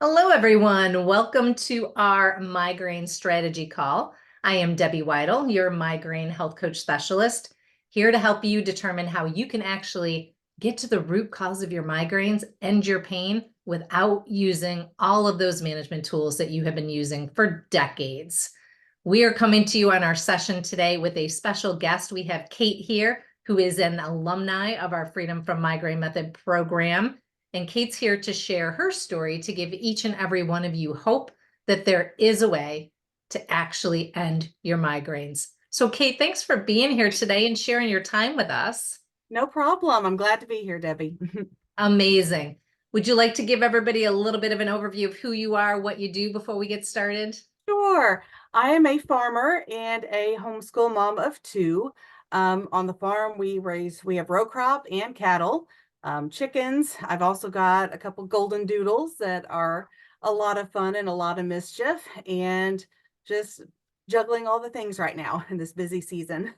Hello, everyone. Welcome to our migraine strategy call. I am Debbie Waidl, your migraine health coach specialist, here to help you determine how you can actually get to the root cause of your migraines, end your pain without using all of those management tools that you have been using for decades. We are coming to you on our session today with a special guest. We have Kate here, who is an alumni of our Freedom From Migraine Method program. And Kate's here to share her story to give each and every one of you hope that there is a way to actually end your migraines. So Kate, thanks for being here today and sharing your time with us. No problem. I'm glad to be here, Debbie. Amazing. Would you like to give everybody a little bit of an overview of who you are, what you do before we get started? Sure. I am a farmer and a homeschool mom of two. On the farm, we have row crop and cattle, chickens. I've also got a couple golden doodles that are a lot of fun and a lot of mischief, and just juggling all the things right now in this busy season.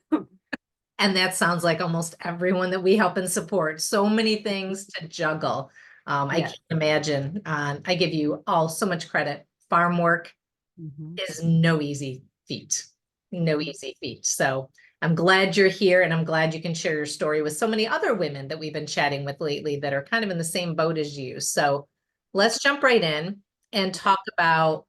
And that sounds like almost everyone that we help and support. So many things to juggle. I Yes. can't imagine. I give you all so much credit. Farm work Mhm. is no easy feat. No easy feat. So I'm glad you're here, and I'm glad you can share your story with so many other women that we've been chatting with lately that are kind of in the same boat as you. So let's jump right in and talk about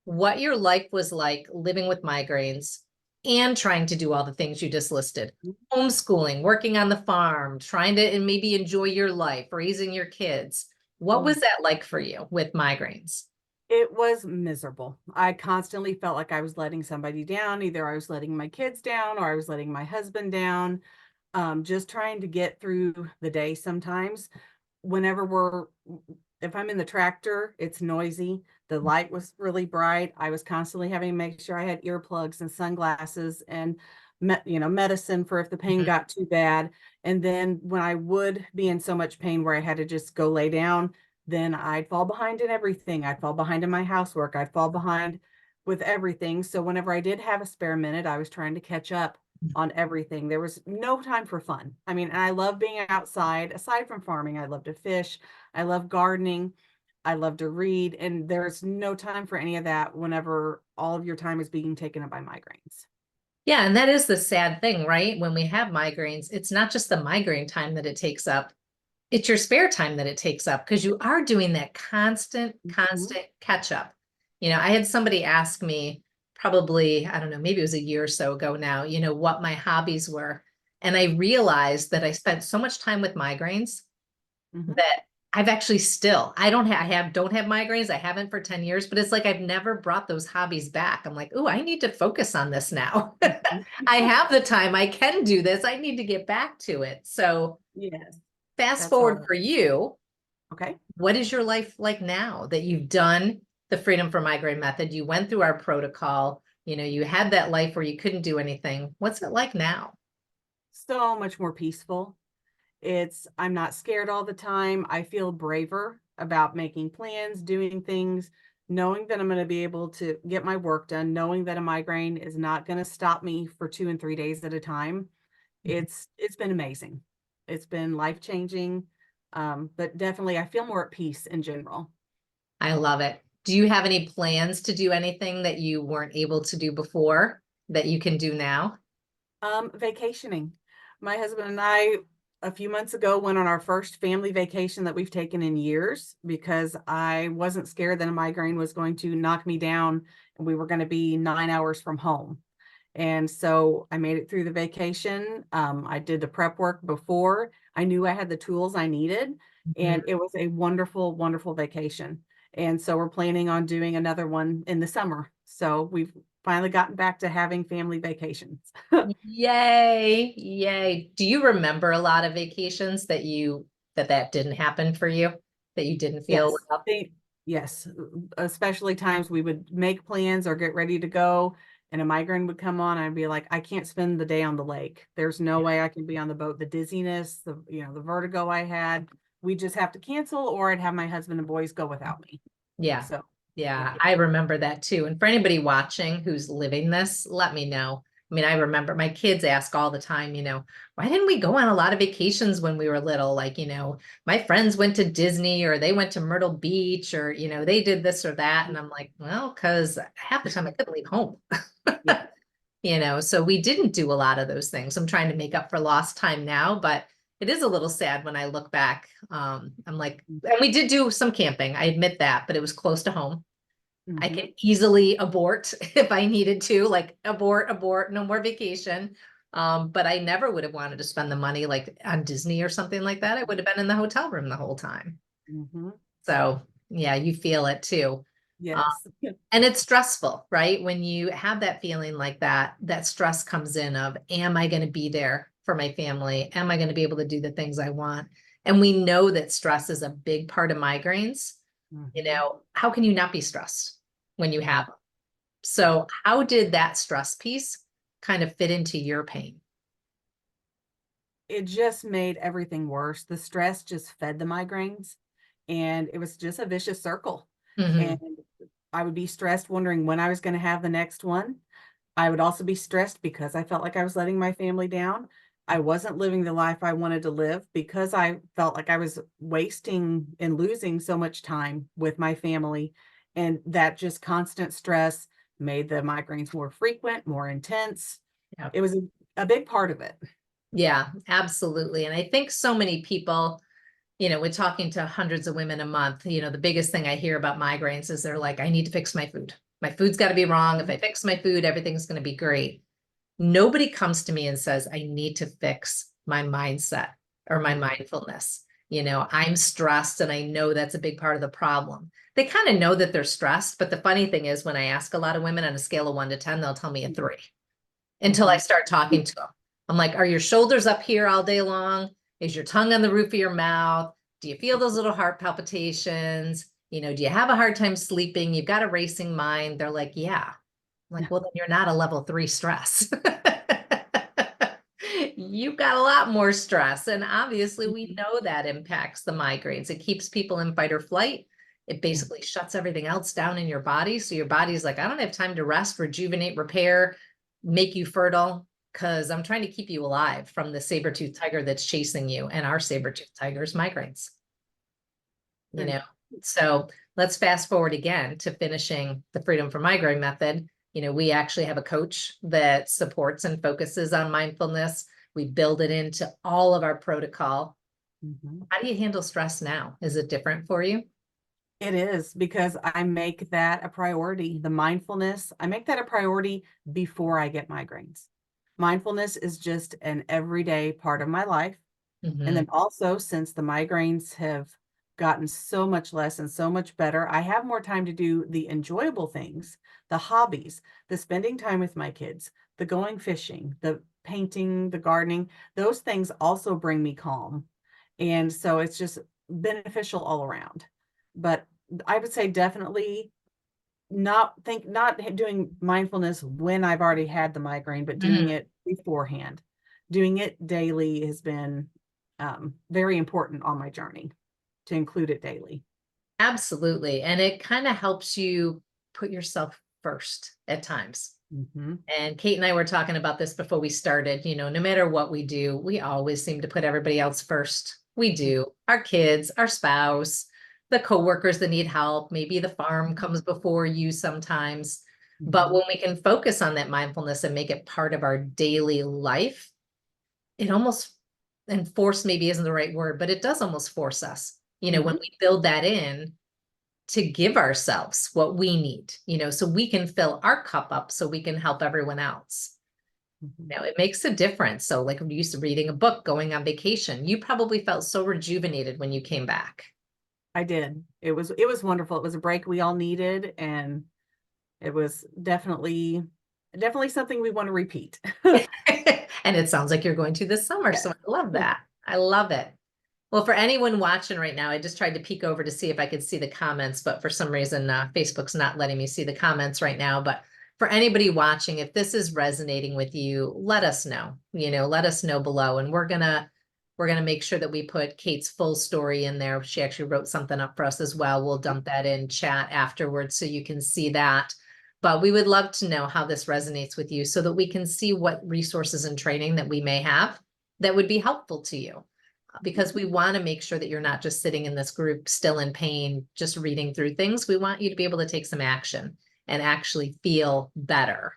what your life was like living with migraines and trying to do all the things you just listed. Homeschooling, working on the farm, trying to and maybe enjoy your life, raising your kids. What was that like for you with migraines? It was miserable. I constantly felt like I was letting somebody down. Either I was letting my kids down or I was letting my husband down. Just trying to get through the day sometimes. Whenever if I'm in the tractor, it's noisy. The light was really bright. I was constantly having to make sure I had earplugs and sunglasses and medicine for if the pain Mhm. got too bad. And then when I would be in so much pain where I had to just go lay down, then I'd fall behind in everything. I'd fall behind in my housework. I'd fall behind with everything. So whenever I did have a spare minute, I was trying to catch up on everything. There was no time for fun. I mean, I love being outside. Aside from farming, I love to fish. I love gardening. I love to read. And there's no time for any of that whenever all of your time is being taken up by migraines. Yeah, and that is the sad thing, right? When we have migraines, it's not just the migraine time that it takes up, it's your spare time that it takes up because you are doing that constant, Mhm. constant catch up. I had somebody ask me probably, I don't know, maybe it was a year or so ago now, what my hobbies were. And I realized that I spent so much time with migraines Mhm. that I've actually still, don't have migraines. I haven't for 10 years, but it's like I've never brought those hobbies back. I'm like, oh, I need to focus on this now. Mhm. I have the time. I can do this. I need to get back to it. So Yes, fast that's forward hard. for you. Okay. What is your life like now that you've done the Freedom from Migraine method? You went through our protocol, you had that life where you couldn't do anything. What's it like now? So much more peaceful. I'm not scared all the time. I feel braver about making plans, doing things, knowing that I'm going to be able to get my work done, knowing that a migraine is not going to stop me for 2 and 3 days at a time. It's been amazing. It's been life-changing. But definitely I feel more at peace in general. I love it. Do you have any plans to do anything that you weren't able to do before that you can do now? Vacationing. My husband and I, a few months ago, went on our first family vacation that we've taken in years because I wasn't scared that a migraine was going to knock me down and we were going to be 9 hours from home. And so I made it through the vacation. I did the prep work before. I knew I had the tools I needed, Mhm. and it was a wonderful, wonderful vacation. And so we're planning on doing another one in the summer. So we've finally gotten back to having family vacations. Yay, yay. Do you remember a lot of vacations that didn't happen for you, that you didn't feel Yes, well? yes, especially times we would make plans or get ready to go, and a migraine would come on. I'd be like, I can't spend the day on the lake. There's no way I can be on the boat. The dizziness, the vertigo I had, we just have to cancel, or I'd have my husband and boys go without me. Yeah. So, Yeah, yeah. I remember that too. And for anybody watching who's living this, let me know. I mean, I remember my kids ask all the time, why didn't we go on a lot of vacations when we were little? Like, my friends went to Disney or they went to Myrtle Beach or, they did this or that. And I'm like, well, because half the time I couldn't leave home. Yeah. So we didn't do a lot of those things. I'm trying to make up for lost time now, but it is a little sad when I look back. I'm like, and we did do some camping. I admit that, but it was close to home. I Mhm. could easily abort if I needed to, like abort, no more vacation. But I never would have wanted to spend the money like on Disney or something like that. I would have been in the hotel room the whole time. Mhm. So yeah, you feel it too. Yes. And it's stressful, right? When you have that feeling like that, that stress comes in of, am I going to be there for my family? Am I going to be able to do the things I want? And we know that stress is a big part of migraines. Mhm. How can you not be stressed when you Yeah. have them? So how did that stress piece kind of fit into your pain? It just made everything worse. The stress just fed the migraines, and it was just a vicious circle. Hmm. And I would be stressed wondering when I was going to have the next one. I would also be stressed because I felt like I was letting my family down. I wasn't living the life I wanted to live because I felt like I was wasting and losing so much time with my family. And that just constant stress made the migraines more frequent, more intense. Yeah. It was a big part of it. Yeah, absolutely. And I think so many people, we're talking to hundreds of women a month, the biggest thing I hear about migraines is they're like, I need to fix my food. My food's got to be wrong. If I fix my food, everything's going to be great. Nobody comes to me and says, I need to fix my mindset or my mindfulness. I'm stressed and I know that's a big part of the problem. They kind of know that they're stressed, but the funny thing is when I ask a lot of women on a scale of 1 to 10, they'll tell me a 3 until I Mhm. start talking to them. I'm like, are your shoulders up here all day long? Is your tongue on the roof of your mouth? Do you feel those little heart palpitations? Do you have a hard time sleeping? You've got a racing mind. They're like, yeah. I'm like, well, then you're not a level 3 stress. You've got a lot more stress. And obviously, we know that impacts the migraines. It keeps people in fight or flight. It Yeah. basically shuts everything else down in your body. So your body's like, I don't have time to rest, rejuvenate, repair, make you fertile, because I'm trying to keep you alive from the saber-toothed tiger that's chasing you. And our saber-toothed tiger is migraines, you True. know? So let's fast forward again to finishing the Freedom from Migraine method. We actually have a coach that supports and focuses on mindfulness. We build it into all of our protocol. Mhm. How do you handle stress now? Is it different for you? It is because I make that a priority. The mindfulness, I make that a priority before I get migraines. Mindfulness is just an everyday part of my life. And Hmm. then also, since the migraines have gotten so much less and so much better, I have more time to do the enjoyable things, the hobbies, the spending time with my kids, the going fishing, the painting, the gardening. Those things also bring me calm. And so it's just beneficial all around. But I would say definitely not doing mindfulness when I've already had the migraine, but doing Hmm. it beforehand. Doing it daily has been very important on my journey to include it daily. Absolutely. And it kind of helps you put yourself first at times. Mm-hmm. And Kate and I were talking about this before we started. No matter what we do, we always seem to put everybody else first. We do. Our kids, our spouse, the coworkers that need help. Maybe the farm comes before you sometimes. But Mm-hmm. when we can focus on that mindfulness and make it part of our daily life, it almost, and force maybe isn't the right word, but it does almost force us. When Mm-hmm. we build that in, to give ourselves what we need, so we can fill our cup up so we can help everyone else. Mm-hmm. It makes a difference. So like when you used to reading a book, going on vacation, you probably felt so rejuvenated when you came back. I did. It was wonderful. It was a break we all needed, and it was definitely something we want to repeat. And it sounds like you're going to this summer. So Yes. I love that. I love it. Well, for anyone watching right now, I just tried to peek over to see if I could see the comments, but for some reason, Facebook's not letting me see the comments right now. But for anybody watching, if this is resonating with you, let us know, let us know below. And we're gonna make sure that we put Kate's full story in there. She actually wrote something up for us as well. We'll dump that in chat afterwards so you can see that. But we would love to know how this resonates with you so that we can see what resources and training that we may have that would be helpful to you. Because we want to make sure that you're not just sitting in this group still in pain, just reading through things. We want you to be able to take some action and actually feel better.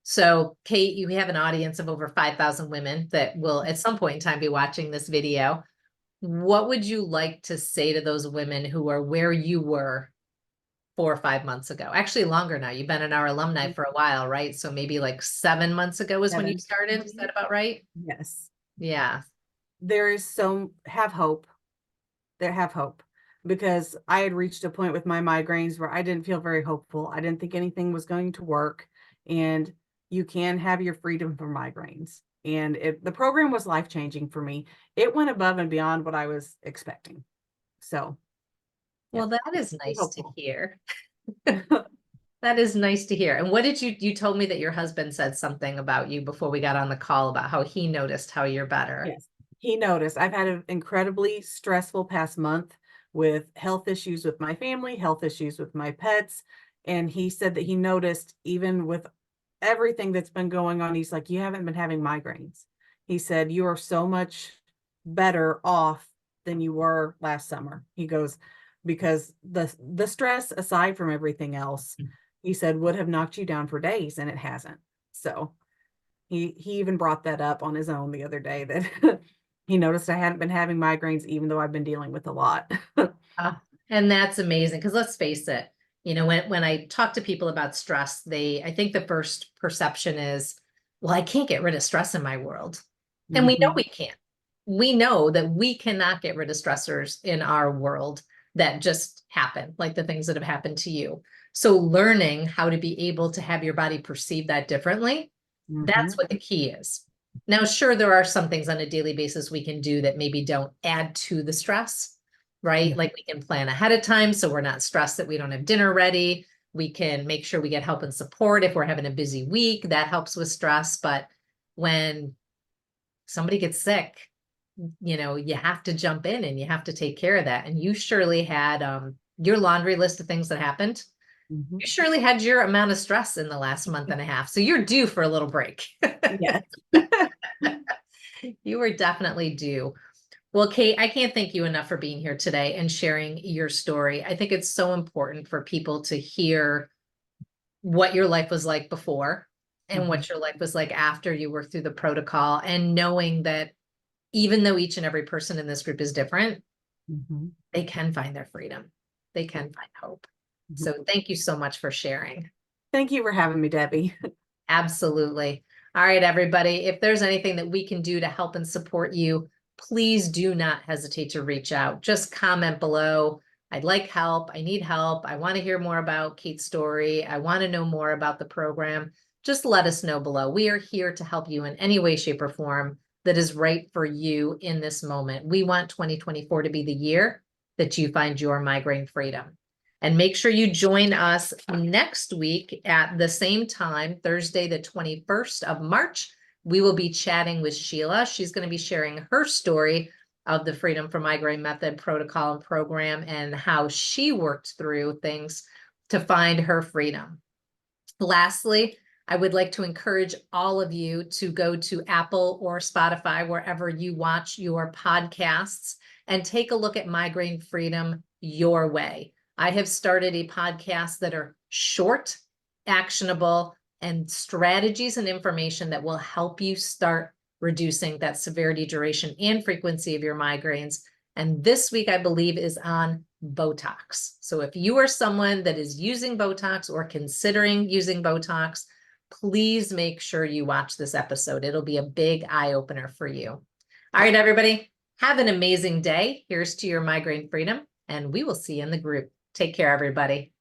So, Kate, you have an audience of over 5,000 women that will at some point in time be watching this video. What would you like to say to those women who are where you were 4 or 5 months ago? Actually, longer now. You've been in our alumni for a while, right? So maybe like 7 months ago was when you started. Is that about right? Yes. Yeah. There is have hope. Have hope, because I had reached a point with my migraines where I didn't feel very hopeful. I didn't think anything was going to work, and you can have your freedom from migraines. And the program was life-changing for me. It went above and beyond what I was expecting. So, Well, yeah, that is nice to hopeful. hear. That is nice to hear. And what did you told me that your husband said something about you before we got on the call about how he noticed how you're better. Yes, he noticed. I've had an incredibly stressful past month with health issues with my family, health issues with my pets. And he said that he noticed, even with everything that's been going on, he's like, you haven't been having migraines. He said, you are so much better off than you were last summer. He goes, because the stress, aside from everything else, he said, would have knocked you down for days, and it hasn't. So he even brought that up on his own the other day, that he noticed I hadn't been having migraines, even though I've been dealing with a lot. And that's amazing, because let's face it, you know, when I talk to people about stress, I think the first perception is, well, I can't get rid of stress in my world. And we know we can't. We know that we cannot get rid of stressors in our world that just happen, like the things that have happened to you. So learning how to be able to have your body perceive that differently, that's what the key is. Now, sure, there are some things on a daily basis we can do that maybe don't add to the stress, right? Like we can plan ahead of time so we're not stressed that we don't have dinner ready. We can make sure we get help and support if we're having a busy week. That helps with stress. But when somebody gets sick, you know, you have to jump in and you have to take care of that. And you surely had your laundry list of things that happened. You surely had your amount of stress in the last month and a half. So you're due for a little break. Yes. You were definitely due. Well, Kate, I can't thank you enough for being here today and sharing your story. I think it's so important for people to hear what your life was like before and what your life was like after you worked through the protocol, and knowing that even though each and every person in this group is different, they can find their freedom. They can find hope. So thank you so much for sharing. Thank you for having me, Debbie. Absolutely. All right, everybody. If there's anything that we can do to help and support you, please do not hesitate to reach out. Just comment below. I'd like help. I need help. I want to hear more about Kate's story. I want to know more about the program. Just let us know below. We are here to help you in any way, shape, or form that is right for you in this moment. We want 2024 to be the year that you find your migraine freedom. And make sure you join us next week at the same time, Thursday, the 21st of March. We will be chatting with Sheila. She's going to be sharing her story of the Freedom from Migraine Method protocol and program, and how she worked through things to find her freedom. Lastly, I would like to encourage all of you to go to Apple or Spotify, wherever you watch your podcasts, and take a look at Migraine Freedom Your Way. I have started a podcast that are short, actionable, and strategies and information that will help you start reducing that severity, duration, and frequency of your migraines. And this week, I believe, is on Botox. So if you are someone that is using Botox or considering using Botox, please make sure you watch this episode. It'll be a big eye opener for you. All right, everybody, have an amazing day. Here's to your migraine freedom, and we will see you in the group. Take care, everybody.